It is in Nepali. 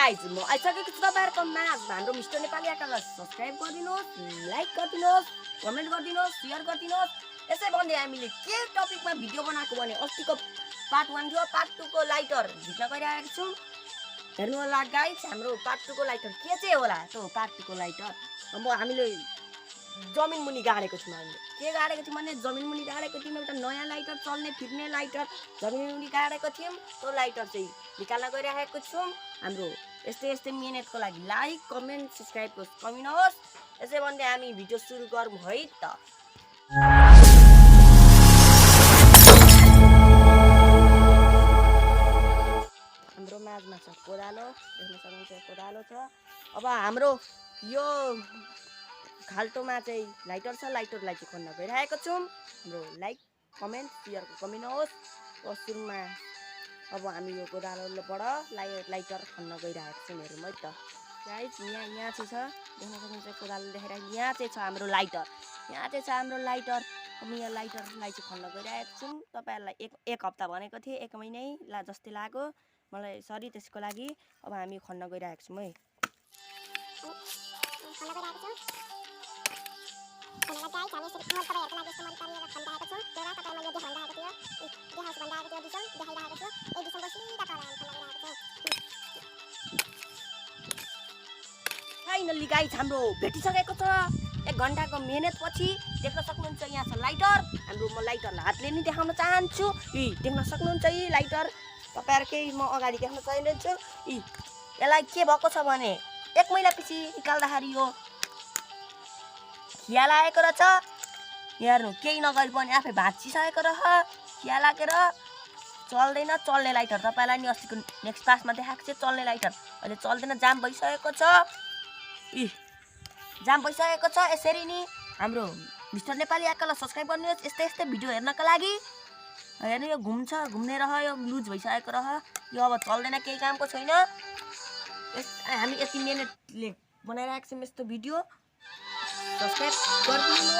गाइस म आइसकेको छु तपाईहरुको माझमा हाम्रो mister Nepali आकालाई subscribe गरिदिनुस् like गरिदिनुस् comment गरिदिनुस् share गरिदिनुस् यसै भन्दै हामीले के टपिकमा भिडियो बनाएको भने अस्तिको पार्ट 1 थियो पार्ट 2 को लाइटर झिक्न गइरहेको छु हेर्नु होला गाइस हाम्रो पार्ट 2 को लाइटर के चाहिँ होला त्यो पार्ट 2 को लाइटर अब हामीले जमिन मुनि गाडेको छौं हामीले के गाडेको थियौं भने जमिन मुनि गाडेको थियौं एउटा नयाँ लाइटर चल्ने फिर्ने लाइटर जमिन मुनि गाडेको थियौं त्यो लाइटर चाहिँ निकाल्न गइरहेको छौं हाम्रो यस्तै मिहिनेतको लागि लाइक कमेन्ट सब्स्क्राइब कमी नहोस् यसै भन्दै हामी भिडियो सुरु गरौँ है त हाम्रो माझमा छ कोदालो देख्न सक्नुहुन्छ कोदालो छ अब हाम्रो यो खाल्टोमा चाहिँ लाइटर छ लाइटरलाई चाहिँ खन्न गइरहेको छौं हाम्रो लाइक कमेन्ट शेयर कमी नहोस् सुरुमा अब हामी यो कोदालोबाट लाइटर खन्न गइरहेको छौं हेरौँ है त गाइस यहाँ चाहिँ छ देख्न सक्नुहुन्छ कोदालो देखेर यहाँ चाहिँ छ हाम्रो लाइटर यहाँ चाहिँ छ हाम्रो लाइटर अब यहाँ लाइटरलाई चाहिँ खन्न गइरहेको छौं तपाईहरुलाई एक हप्ता भनेको थिए एक महिनै जस्तै लाग्यो मलाई सरी त्यसको लागि अब हामी खन्न गइरहेको छौं है फाइनली गाइस हाम्रो भेटिसकेको छ 1 घण्टाको मेहनत पछि देख्न सक्नुहुन्छ यहाँ छ लाइटर हाम्रो म लाइटरलाई हातले नि देखाउन चाहन्छु देख्न सक्नुहुन्छ यी लाइटर तपाईहरुकै म अगाडि देख्न चाहन्छु यसलाई के भएको छ भने 1 महिना पछि निकाल्दाखेरि यो खिया लागेको रहेछ हेर्नु केही नगरी पनि आफै भाँचिसकेको रह खिया लागेर चल्दैन चल्ने लाइटर तपाईलाई नि अस्तिको नेक्स्ट क्लासमा देखाएको थिए चल्ने लाइटर अहिले चल्दैन जाम भइसकेको छ जाम भइसकेको छ यसरी नि हाम्रो मिस्टर नेपाली आकालाई सब्स्क्राइब गर्नुहोस् यस्तै भिडियो हेर्नका लागि हेर्नु यो घुम्ने रह यो लुज भइसकेको रह यो अब चल्दैन केही कामको छैन हामी यति मिनेटले बनाइरहेको छौं यस्तो भिडियो सब्स्क्राइब गरिदिनुहोस्